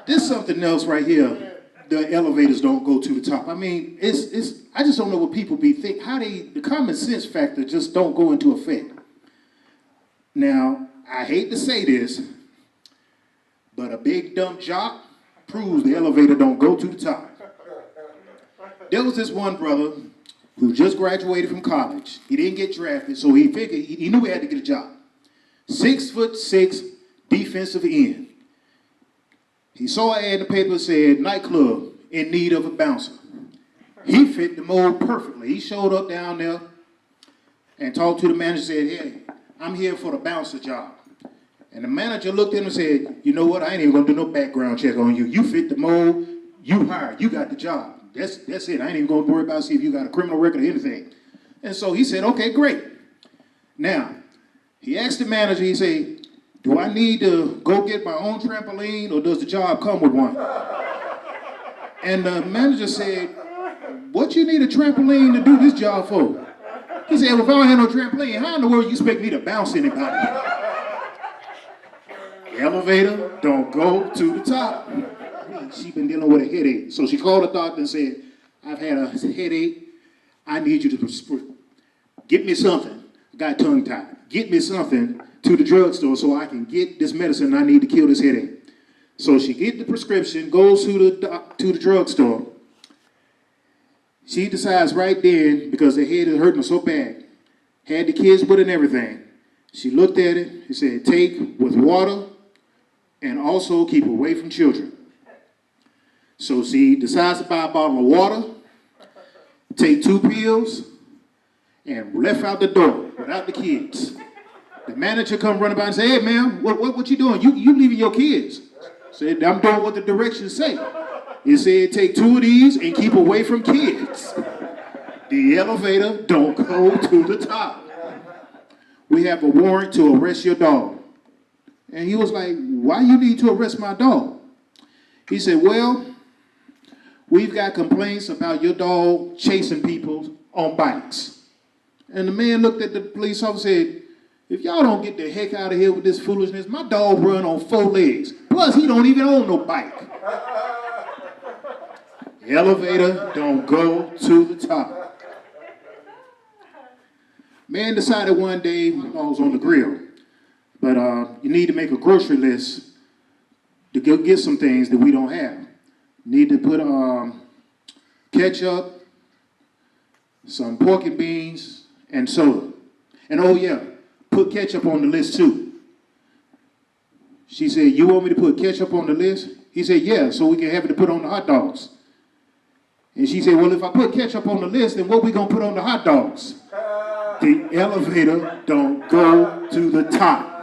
There's something else right here. The elevators don't go to the top. I mean, it's. I just don't know what people be think. How the common sense factor just don't go into effect. Now, I hate to say this, but a big dumb jock proves the elevator don't go to the top. There was this one brother who just graduated from college. He didn't get drafted, so he figured he knew he had to get a job. 6'6" defensive end. He saw an ad in the paper that said nightclub in need of a bouncer. He fit the mold perfectly. He showed up down there and talked to the manager and said, hey, I'm here for the bouncer job. And the manager looked at him and said, you know what, I ain't even gonna do no background check on you. You fit the mold, you hired, you got the job. That's it, I ain't even gonna worry about see if you got a criminal record or anything. And so he said, okay, great. Now, he asked the manager, he said, do I need to go get my own trampoline or does the job come with one? And the manager said, what you need a trampoline to do this job for? He said, well, if I don't have no trampoline, how in the world you expect me to bounce anybody? The elevator don't go to the top. She been dealing with a headache. So she called the doctor and said, I've had a headache. I need you to get me something. I got tongue tied. Get me something to the drugstore so I can get this medicine I need to kill this headache. So she get the prescription, goes to the drugstore. She decides right then, because the head is hurting her so bad, had the kids with her and everything. She looked at it and said, take with water and also keep away from children. So she decides to buy a bottle of water, take 2 pills, and left out the door without the kids. The manager come running by and say, hey, man, what you doing? You leaving your kids. Said, I'm doing what the directions say. It said, take 2 of these and keep away from kids. The elevator don't go to the top. We have a warrant to arrest your dog. And he was like, why you need to arrest my dog? He said, well, we've got complaints about your dog chasing people on bikes. And the man looked at the police officer and said, if y'all don't get the heck out of here with this foolishness, my dog run on 4 legs. Plus, he don't even own no bike. The elevator don't go to the top. Man decided one day, I was on the grill, but you need to make a grocery list to go get some things that we don't have. Need to put ketchup, some pork and beans, and soda. And oh yeah, put ketchup on the list too. She said, you want me to put ketchup on the list? He said, yeah, so we can have it to put on the hot dogs. And she said, well, if I put ketchup on the list, then what we gonna put on the hot dogs? The elevator don't go to the top.